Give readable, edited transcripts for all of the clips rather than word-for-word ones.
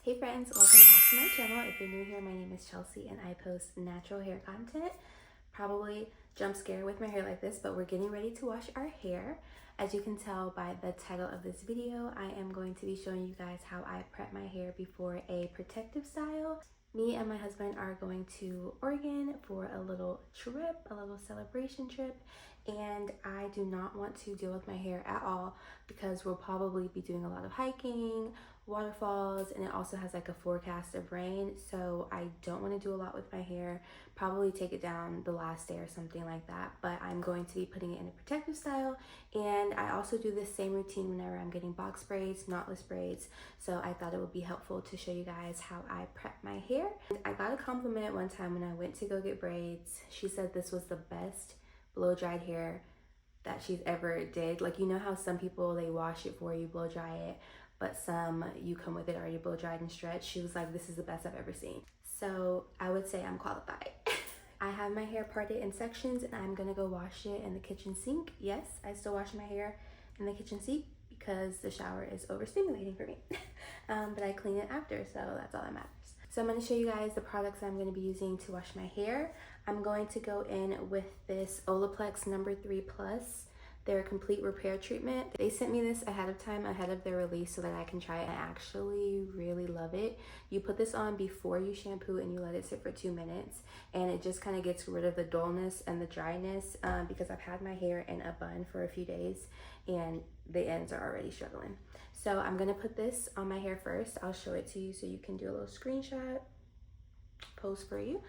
Hey friends, welcome back to my channel. If you're new here, my name is Chelsea and I post natural hair content. Probably jump scare with my hair like this, but we're getting ready to wash our hair. As you can tell by the title of this video, I am going to be showing you guys how I prep my hair before a protective style. Me and my husband are going to Oregon for a little trip, a little celebration trip, and I do not want to deal with my hair at all because we'll probably be doing a lot of hiking, waterfalls, and it also has like a forecast of rain, so I don't want to do a lot with my hair. Probably take it down the last day or something like that, but I'm going to be putting it in a protective style. And I also do this same routine whenever I'm getting box braids, knotless braids, so I thought it would be helpful to show you guys how I prep my hair. I got a compliment one time when I went to go get braids. She said this was the best blow dried hair that she's ever did. Like, you know how some people, they wash it for you, blow dry it, but some you come with it already blow dried and stretched. She was like, this is the best I've ever seen. So I would say I'm qualified. I have my hair parted in sections and I'm gonna go wash it in the kitchen sink. Yes, I still wash my hair in the kitchen sink because the shower is overstimulating for me. But I clean it after, so that's all that matters. So I'm going to show you guys the products I'm going to be using to wash my hair. I'm going to go in with this Olaplex number 3 Plus, their complete repair treatment. They sent me this ahead of time, ahead of their release, so that I can try it. I actually really love it. You put this on before you shampoo and you let it sit for 2 minutes, and it just kind of gets rid of the dullness and the dryness because I've had my hair in a bun for a few days and the ends are already struggling. So I'm gonna put this on my hair first. I'll show it to you so you can do a little screenshot post for you.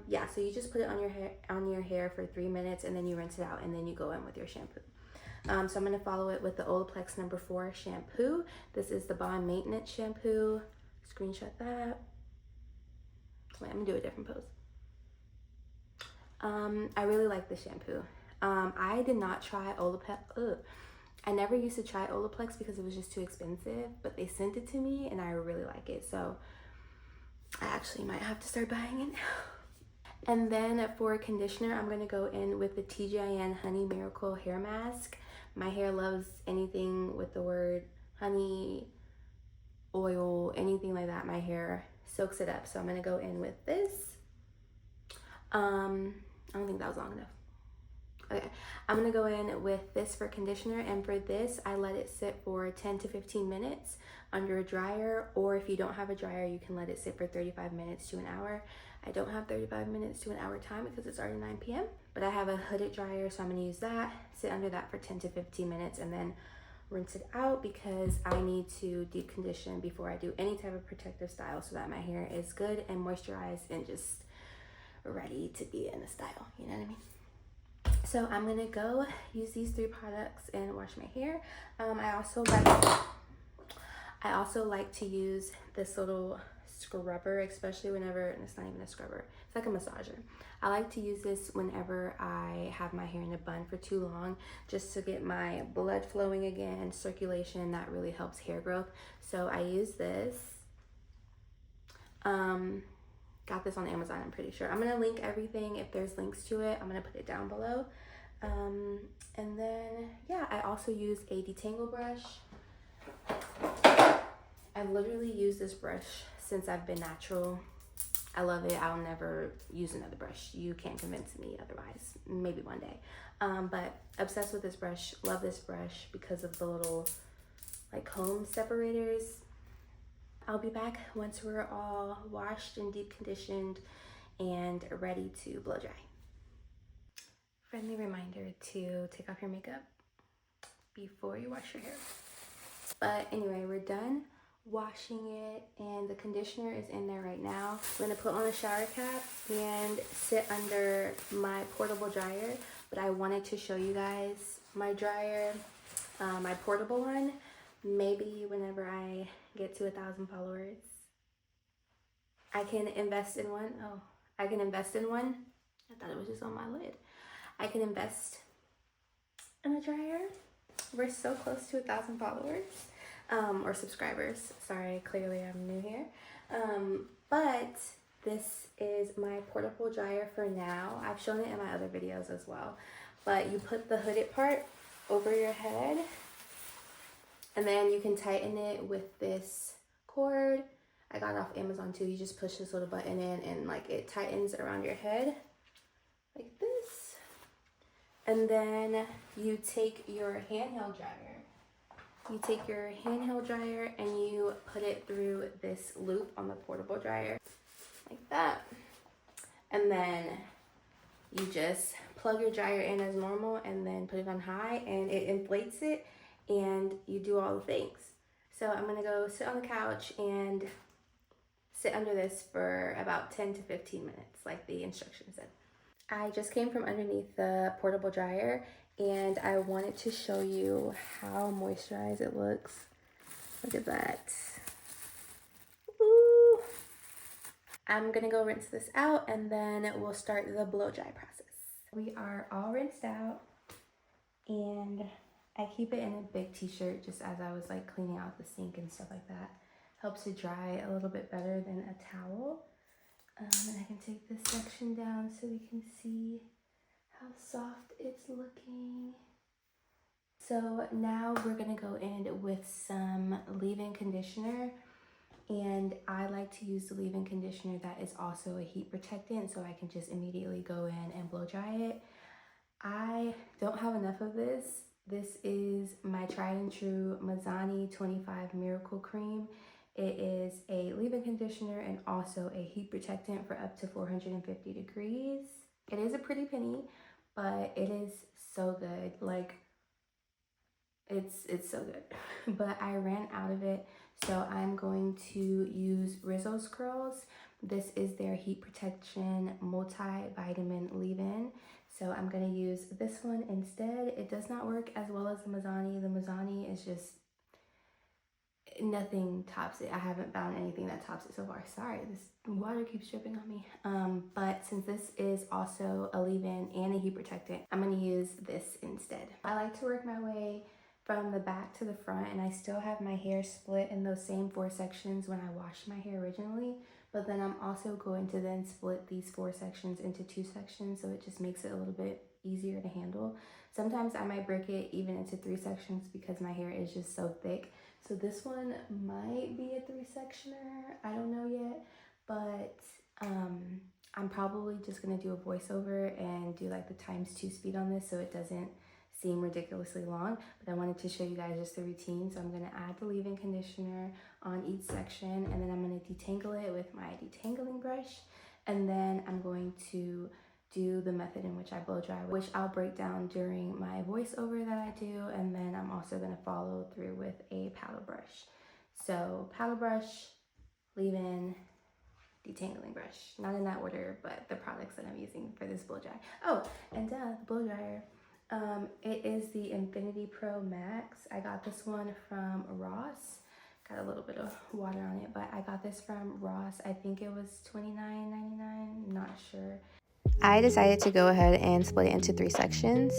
Yeah, so you just put it on your hair for 3 minutes and then you rinse it out and then you go in with your shampoo. So I'm gonna follow it with the Olaplex number 4 shampoo. This is the Bond Maintenance shampoo. Screenshot that. Wait, I'm gonna do a different pose. I really like this shampoo. I did not try Olaplex. I never used to try Olaplex because it was just too expensive, but they sent it to me and I really like it. So I actually might have to start buying it now. And then for conditioner, I'm gonna go in with the TGIN Honey Miracle Hair Mask. My hair loves anything with the word honey, oil, anything like that. My hair soaks it up. So I'm gonna go in with this. I don't think that was long enough. Okay, I'm gonna go in with this for conditioner, and for this, I let it sit for 10 to 15 minutes under a dryer, or if you don't have a dryer, you can let it sit for 35 minutes to an hour. I don't have 35 minutes to an hour time because it's already 9 p.m., but I have a hooded dryer, so I'm gonna use that, sit under that for 10 to 15 minutes, and then rinse it out because I need to deep condition before I do any type of protective style so that my hair is good and moisturized and just ready to be in a style, you know what I mean? So I'm gonna go use these 3 products and wash my hair. I also like to use this little scrubber, especially whenever, and it's not even a scrubber, it's like a massager. I like to use this whenever I have my hair in a bun for too long, just to get my blood flowing again, circulation. That really helps hair growth. So I use this. Got this on Amazon, I'm pretty sure. I'm gonna link everything. If there's links to it, I'm gonna put it down below. And then, yeah, I also use a detangle brush. I've literally used this brush since I've been natural. I love it. I'll never use another brush. You can't convince me otherwise. Maybe one day. But obsessed with this brush. Love this brush because of the little like comb separators. I'll be back once we're all washed and deep conditioned and ready to blow dry. Friendly reminder to take off your makeup before you wash your hair. But anyway, we're done washing it and the conditioner is in there right now. I'm gonna put on a shower cap and sit under my portable dryer, but I wanted to show you guys my dryer, my portable one. Maybe whenever I get to 1,000 followers, I can invest in one. Oh, I can invest in one. I thought it was just on my lid. I can invest in a dryer. We're so close to 1,000 followers, or subscribers. Sorry, clearly I'm new here. But this is my portable dryer for now. I've shown it in my other videos as well. But you put the hooded part over your head, and then you can tighten it with this cord I got it off Amazon too. You just push this little button in and like it tightens around your head like this. And then you take your handheld dryer. You take your handheld dryer and you put it through this loop on the portable dryer like that. And then you just plug your dryer in as normal and then put it on high and it inflates it and you do all the things. So I'm gonna go sit on the couch and sit under this for about 10 to 15 minutes, like the instructions said. I just came from underneath the portable dryer and I wanted to show you how moisturized it looks. Look at that. Ooh. I'm gonna go rinse this out and then we'll start the blow dry process. We are all rinsed out and I keep it in a big t-shirt just as I was like cleaning out the sink and stuff like that. Helps it dry a little bit better than a towel. And I can take this section down so we can see how soft it's looking. So now we're gonna go in with some leave-in conditioner, and I like to use the leave-in conditioner that is also a heat protectant, so I can just immediately go in and blow dry it. I don't have enough of this. This is my tried and true Mizani 25 Miracle Cream. It is a leave-in conditioner and also a heat protectant for up to 450 degrees. It is a pretty penny, but it is so good. Like, it's so good. But I ran out of it, so I'm going to use Rizzos curls. This is their heat protection multivitamin leave-in. So I'm gonna use this one instead. It does not work as well as the Mizani. The Mizani is just, nothing tops it. I haven't found anything that tops it so far. Sorry, this water keeps dripping on me. But since this is also a leave-in and a heat protectant, I'm gonna use this instead. I like to work my way from the back to the front, and I still have my hair split in those same 4 sections when I washed my hair originally, but then I'm also going to then split these 4 sections into 2 sections, so it just makes it a little bit easier to handle. Sometimes I might break it even into 3 sections because my hair is just so thick. So this one might be a 3-sectioner, I don't know yet, but I'm probably just gonna do a voiceover and do like the ×2 speed on this so it doesn't seem ridiculously long. But I wanted to show you guys just the routine. So I'm gonna add the leave-in conditioner on each section, and then I'm gonna detangle it with my detangling brush, and then I'm going to do the method in which I blow dry, which I'll break down during my voiceover that I do, and then I'm also gonna follow through with a paddle brush. So paddle brush, leave-in, detangling brush. Not in that order, but the products that I'm using for this blow dry. Oh, and the blow dryer. It is the Infiniti Pro Max. I got this one from Ross. Got a little bit of water on it, but I got this from Ross. I think it was $29.99, I'm not sure. I decided to go ahead and split it into 3 sections.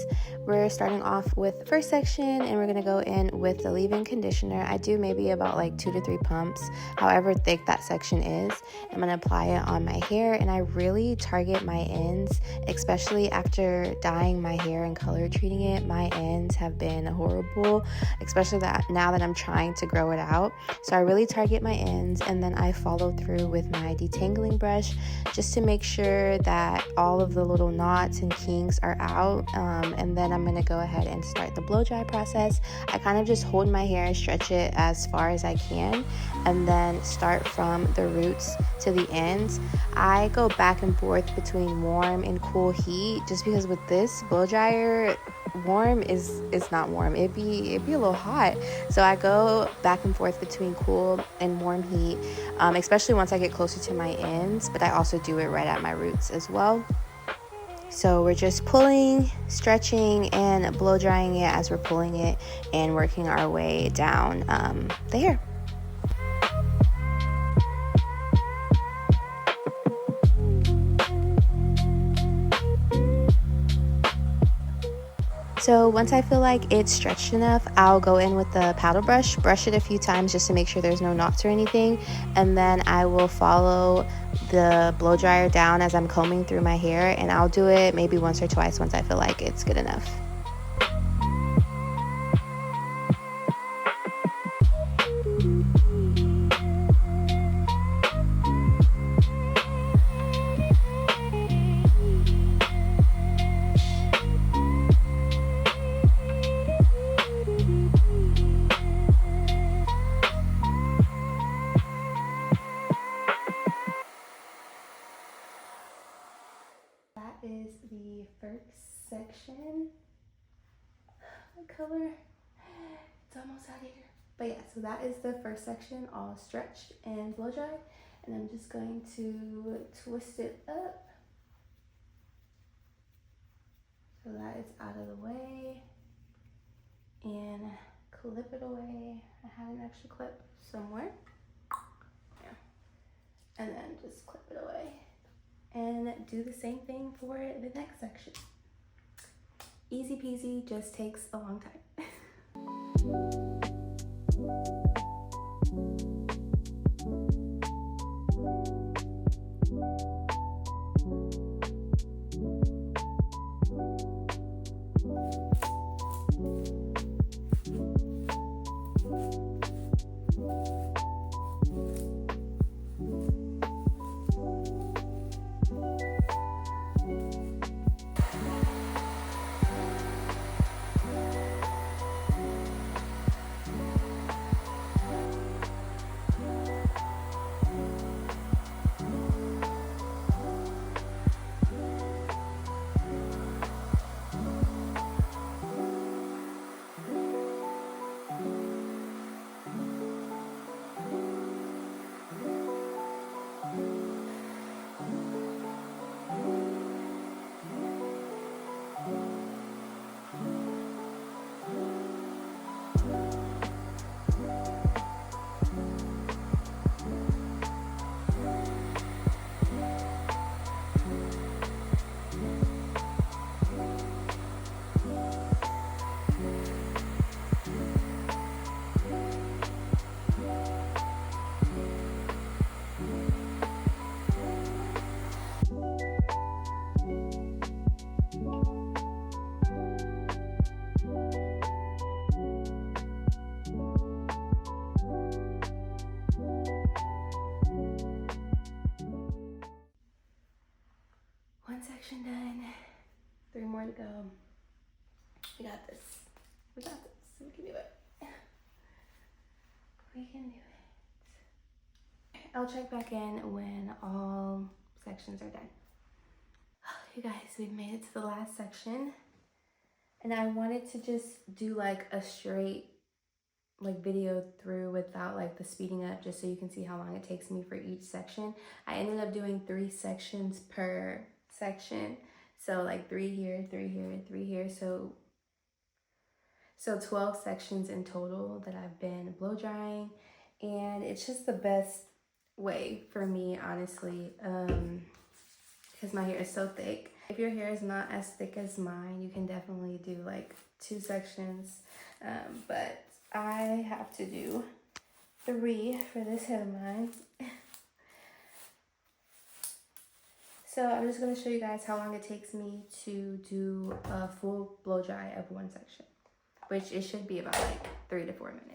We're starting off with the first section, and we're gonna go in with the leave-in conditioner. I do maybe about like 2 to 3 pumps, however thick that section is. I'm gonna apply it on my hair, and I really target my ends, especially after dyeing my hair and color treating it. My ends have been horrible, especially that now that I'm trying to grow it out. So I really target my ends, and then I follow through with my detangling brush just to make sure that all of the little knots and kinks are out, and then I'm gonna go ahead and start the blow dry process. I kind of just hold my hair and stretch it as far as I can, and then start from the roots to the ends. I go back and forth between warm and cool heat, just because with this blow dryer, warm is not warm, it'd be a little hot, so I go back and forth between cool and warm heat, especially once I get closer to my ends, but I also do it right at my roots as well. So we're just pulling, stretching, and blow drying it as we're pulling it and working our way down the hair. So once I feel like it's stretched enough, I'll go in with the paddle brush, brush it a few times just to make sure there's no knots or anything, and then I will follow the blow dryer down as I'm combing through my hair, and I'll do it maybe once or twice once I feel like it's good enough. color. It's almost out here. But yeah, so that is the first section, all stretched and blow dry. And I'm just going to twist it up so that it's out of the way, and clip it away. I have an extra clip somewhere. Yeah. And then just clip it away. And do the same thing for the next section. Easy peasy, just takes a long time. Section done. 3 more to go. We got this. We got this. We can do it. We can do it. I'll check back in when all sections are done. You guys, we've made it to the last section. And I wanted to just do like a straight video through without like the speeding up, just so you can see how long it takes me for each section. I ended up doing 3 sections per section, so like 3 here, 3 here, 3 here, so 12 sections in total that I've been blow drying, and it's just the best way for me, honestly, because my hair is so thick. If your hair is not as thick as mine, you can definitely do like 2 sections, but I have to do 3 for this head of mine. So I'm just going to show you guys how long it takes me to do a full blow dry of 1 section, which it should be about like 3 to 4 minutes.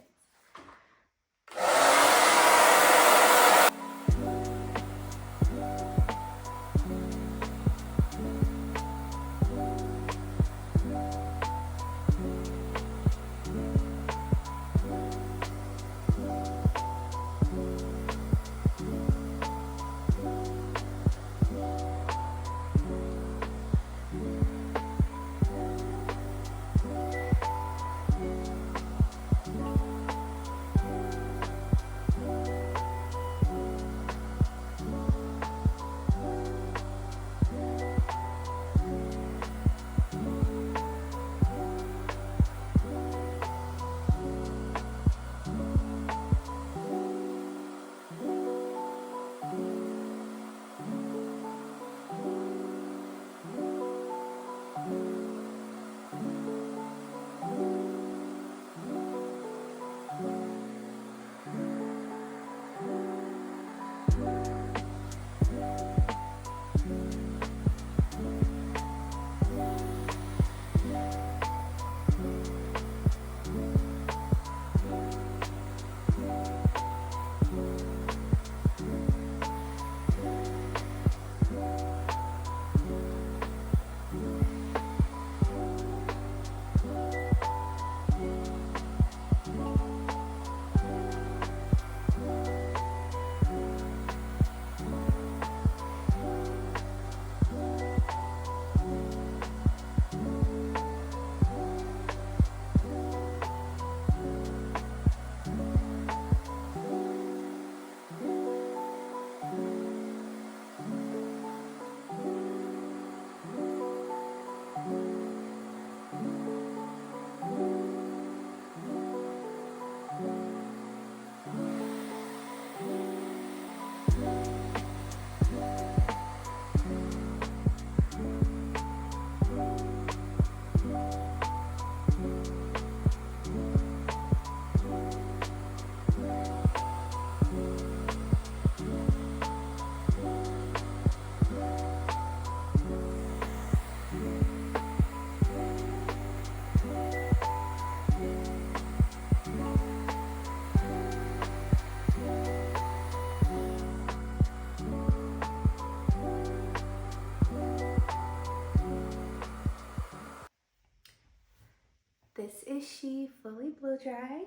This is she, fully blow dried.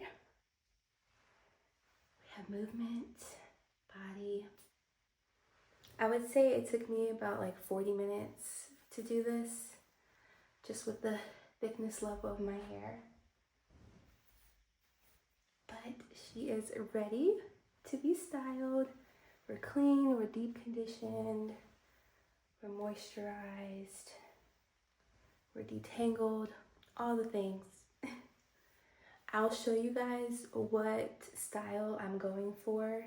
We have movement, body. I would say it took me about like 40 minutes to do this, just with the thickness level of my hair. But she is ready to be styled. We're clean, we're deep conditioned, we're moisturized, we're detangled, all the things. I'll show you guys what style I'm going for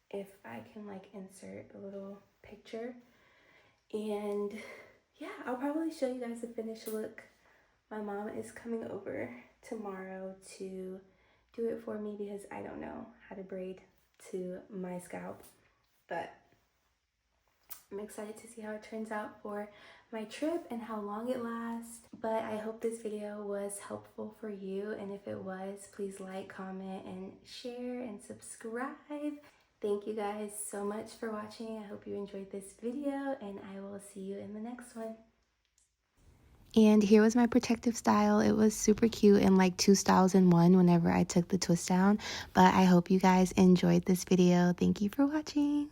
if I can like insert a little picture. And yeah, I'll probably show you guys the finished look. My mom is coming over tomorrow to do it for me because I don't know how to braid to my scalp, but I'm excited to see how it turns out for my trip and how long it lasts. But I hope this video was helpful for you, and if it was, please like, comment, and share and subscribe. Thank you guys so much for watching. I hope you enjoyed this video, and I will see you in the next one. And here was my protective style. It was super cute and like 2 styles in one whenever I took the twist down. But I hope you guys enjoyed this video. Thank you for watching.